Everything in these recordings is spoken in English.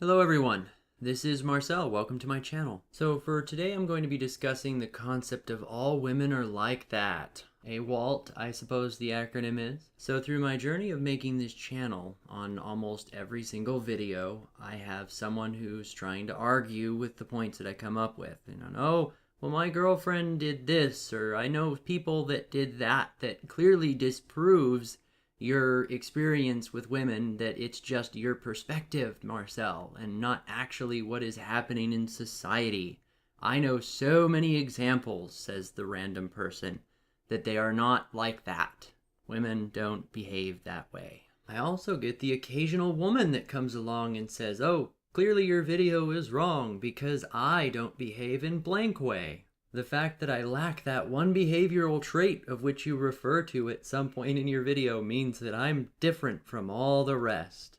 Hello everyone, this is Marcel. Welcome to my channel. So for today I'm going to be discussing the concept of all women are like that. AWALT, I suppose the acronym is. So through my journey of making this channel, on almost every single video, I have someone who's trying to argue with the points that I come up with. Oh, well my girlfriend did this, or I know people that did that clearly disproves your experience with women, that it's just your perspective, Marcel, and not actually what is happening in society. I know so many examples, says the random person, that they are not like that. Women don't behave that way. I also get the occasional woman that comes along and says, oh, clearly your video is wrong because I don't behave in blank way. The fact that I lack that one behavioral trait of which you refer to at some point in your video means that I'm different from all the rest.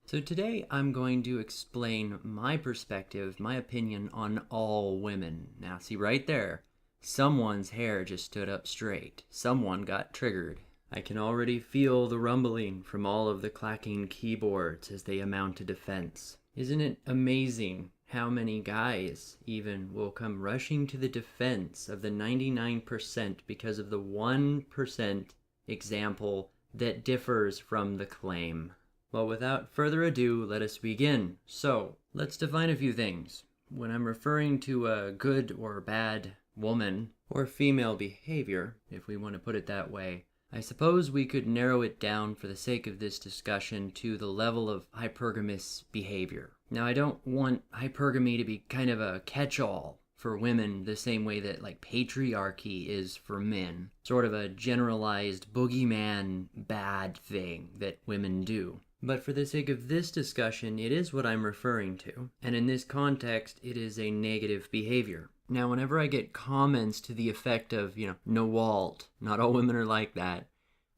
So today I'm going to explain my perspective, my opinion on all women. Now see right there, someone's hair just stood up straight. Someone got triggered. I can already feel the rumbling from all of the clacking keyboards as they amount a defense. Isn't it amazing how many guys even will come rushing to the defense of the 99% because of the 1% example that differs from the claim? Well, without further ado, let us begin. So, let's define a few things. When I'm referring to a good or bad woman, or female behavior, if we want to put it that way, I suppose we could narrow it down for the sake of this discussion to the level of hypergamous behavior. Now, I don't want hypergamy to be kind of a catch-all for women the same way that patriarchy is for men. Sort of a generalized boogeyman bad thing that women do. But for the sake of this discussion, it is what I'm referring to. And in this context, it is a negative behavior. Now, whenever I get comments to the effect of, no Walt, not all women are like that,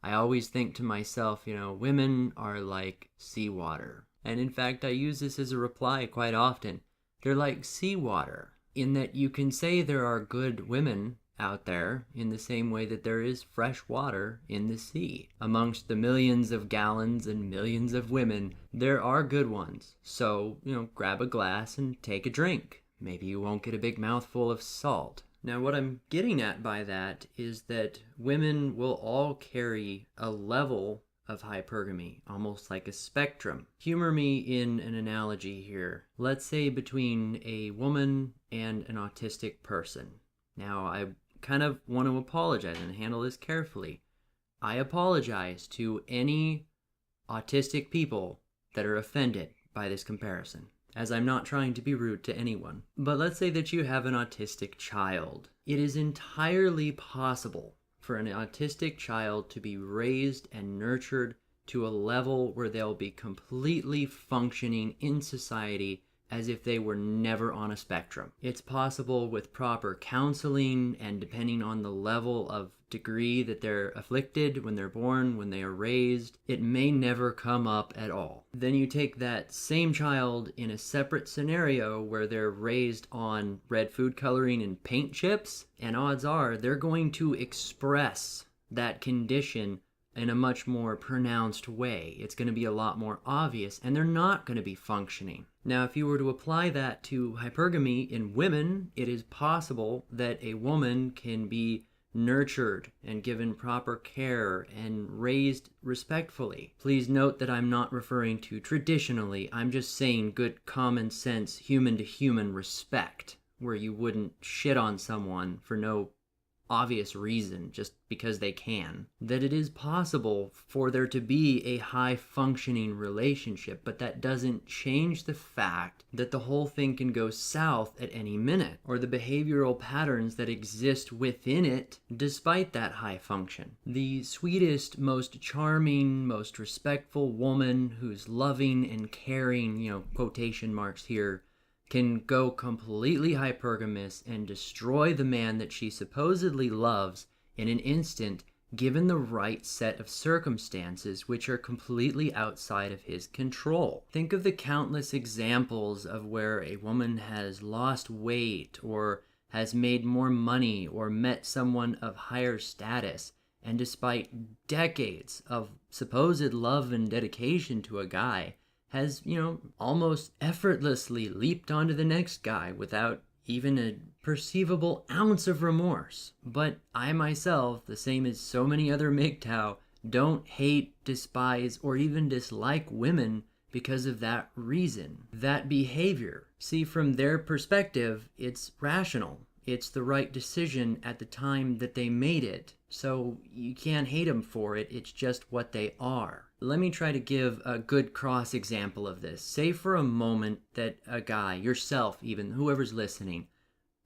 I always think to myself, women are like seawater. And in fact, I use this as a reply quite often. They're like seawater, in that you can say there are good women out there in the same way that there is fresh water in the sea. Amongst the millions of gallons and millions of women, there are good ones. So, grab a glass and take a drink. Maybe you won't get a big mouthful of salt. Now, what I'm getting at by that is that women will all carry a level of hypergamy, almost like a spectrum. Humor me in an analogy here. Let's say between a woman and an autistic person. Now, I kind of want to apologize and handle this carefully. I apologize to any autistic people that are offended by this comparison, as I'm not trying to be rude to anyone. But let's say that you have an autistic child. It is entirely possible for an autistic child to be raised and nurtured to a level where they'll be completely functioning in society as if they were never on a spectrum. It's possible with proper counseling and depending on the level of degree that they're afflicted when they're born, when they are raised, it may never come up at all. Then you take that same child in a separate scenario where they're raised on red food coloring and paint chips, and odds are they're going to express that condition in a much more pronounced way. It's going to be a lot more obvious, and they're not going to be functioning. Now, if you were to apply that to hypergamy in women, it is possible that a woman can be nurtured and given proper care and raised respectfully. Please note that I'm not referring to traditionally, I'm just saying good common sense human to human respect, where you wouldn't shit on someone for no obvious reason just because they can. That it is possible for there to be a high functioning relationship, but that doesn't change the fact that the whole thing can go south at any minute, or the behavioral patterns that exist within it despite that high function. The sweetest, most charming, most respectful woman who's loving and caring, quotation marks here, can go completely hypergamous and destroy the man that she supposedly loves in an instant, given the right set of circumstances which are completely outside of his control. Think of the countless examples of where a woman has lost weight or has made more money or met someone of higher status, and despite decades of supposed love and dedication to a guy, has, almost effortlessly leaped onto the next guy without even a perceivable ounce of remorse. But I myself, the same as so many other MGTOW, don't hate, despise, or even dislike women because of that reason, that behavior. See, from their perspective, it's rational. It's the right decision at the time that they made it. So you can't hate them for it. It's just what they are. Let me try to give a good cross example of this. Say for a moment that a guy, yourself even, whoever's listening,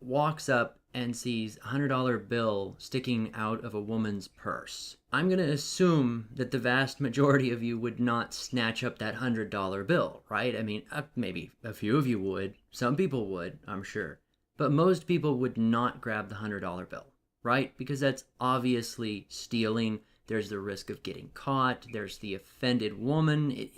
walks up and sees a $100 bill sticking out of a woman's purse. I'm going to assume that the vast majority of you would not snatch up that $100 bill, right? I mean, maybe a few of you would. Some people would, I'm sure. But most people would not grab the $100 bill, right? Because that's obviously stealing. There's the risk of getting caught. There's the offended woman.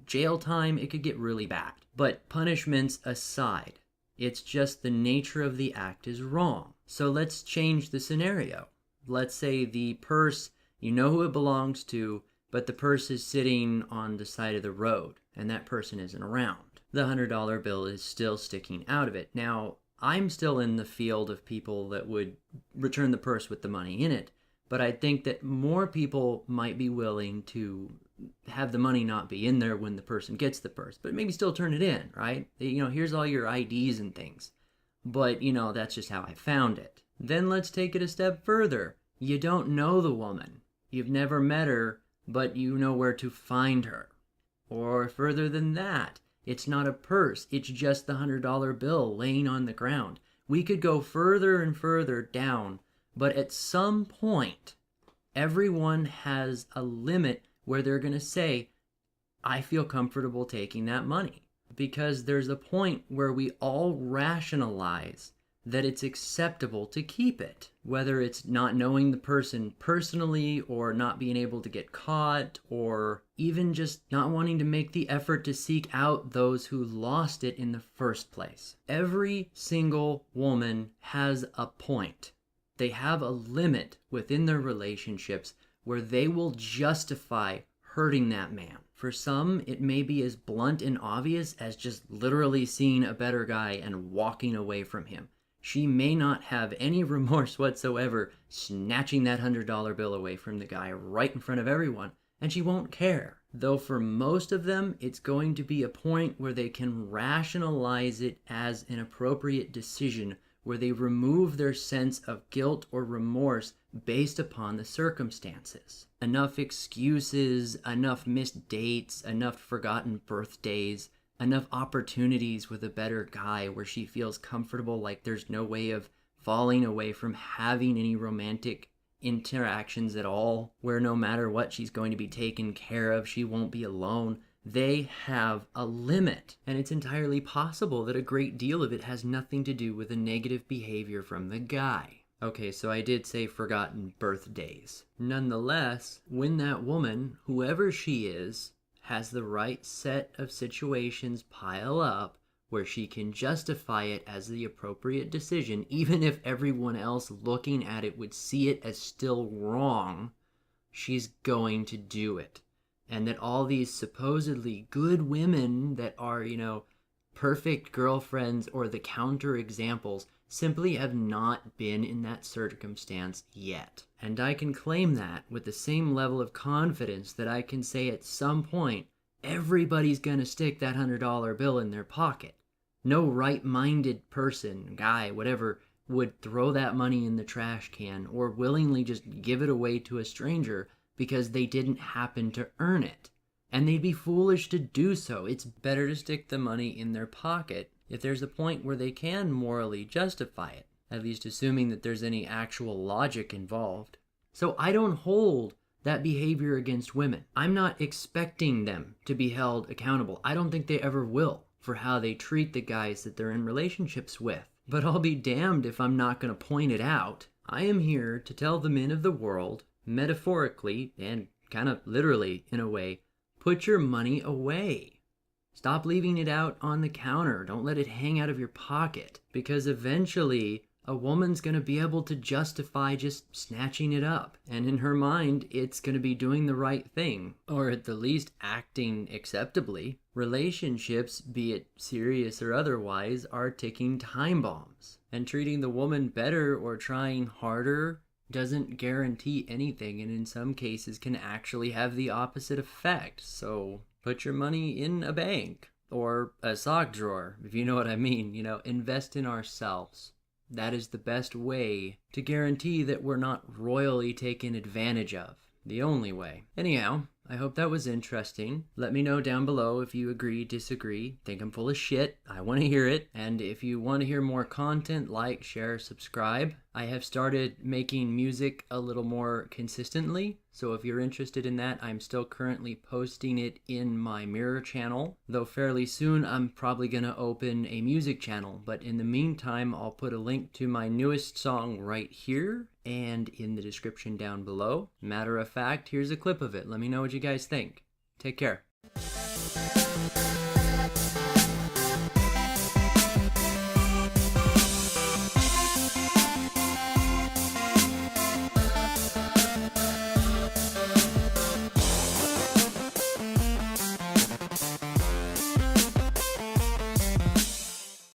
Jail time, it could get really bad. But punishments aside, it's just the nature of the act is wrong. So let's change the scenario. Let's say the purse, you know who it belongs to, but the purse is sitting on the side of the road and that person isn't around. The $100 bill is still sticking out of it. Now, I'm still in the field of people that would return the purse with the money in it, but I think that more people might be willing to have the money not be in there when the person gets the purse, but maybe still turn it in, right? Here's all your IDs and things. But, that's just how I found it. Then let's take it a step further. You don't know the woman. You've never met her, but you know where to find her. Or further than that, it's not a purse. It's just the $100 bill laying on the ground. We could go further and further down, but at some point, everyone has a limit where they're going to say, I feel comfortable taking that money. Because there's a point where we all rationalize that it's acceptable to keep it. Whether it's not knowing the person personally, or not being able to get caught, or even just not wanting to make the effort to seek out those who lost it in the first place. Every single woman has a point. They have a limit within their relationships where they will justify hurting that man. For some, it may be as blunt and obvious as just literally seeing a better guy and walking away from him. She may not have any remorse whatsoever snatching that $100 bill away from the guy right in front of everyone, and she won't care. Though for most of them, it's going to be a point where they can rationalize it as an appropriate decision, where they remove their sense of guilt or remorse based upon the circumstances. Enough excuses, enough missed dates, enough forgotten birthdays, enough opportunities with a better guy where she feels comfortable, like there's no way of falling away from having any romantic interactions at all, where no matter what, she's going to be taken care of, she won't be alone. They have a limit, and it's entirely possible that a great deal of it has nothing to do with a negative behavior from the guy. Okay, so I did say forgotten birthdays. Nonetheless, when that woman, whoever she is, has the right set of situations pile up where she can justify it as the appropriate decision, even if everyone else looking at it would see it as still wrong, she's going to do it. And that all these supposedly good women that are, perfect girlfriends or the counter examples simply have not been in that circumstance yet. And I can claim that with the same level of confidence that I can say at some point, everybody's gonna stick that $100 bill in their pocket. No right-minded person, guy, whatever, would throw that money in the trash can or willingly just give it away to a stranger because they didn't happen to earn it. And they'd be foolish to do so. It's better to stick the money in their pocket if there's a point where they can morally justify it, at least assuming that there's any actual logic involved. So I don't hold that behavior against women. I'm not expecting them to be held accountable. I don't think they ever will for how they treat the guys that they're in relationships with. But I'll be damned if I'm not going to point it out. I am here to tell the men of the world, metaphorically and kind of literally in a way, put your money away. Stop leaving it out on the counter. Don't let it hang out of your pocket, because eventually a woman's going to be able to justify just snatching it up. And in her mind, it's going to be doing the right thing, or at the least acting acceptably. Relationships, be it serious or otherwise, are ticking time bombs. And treating the woman better or trying harder doesn't guarantee anything, and in some cases can actually have the opposite effect. So put your money in a bank or a sock drawer, if you know what I mean. Invest in ourselves. That is the best way to guarantee that we're not royally taken advantage of. The only way. Anyhow, I hope that was interesting. Let me know down below if you agree, disagree, think I'm full of shit. I want to hear it. And if you want to hear more content, like, share, subscribe. I have started making music a little more consistently. So if you're interested in that, I'm still currently posting it in my Mirror channel. Though fairly soon, I'm probably going to open a music channel. But in the meantime, I'll put a link to my newest song right here and in the description down below. Matter of fact, here's a clip of it. Let me know what you guys think. Take care.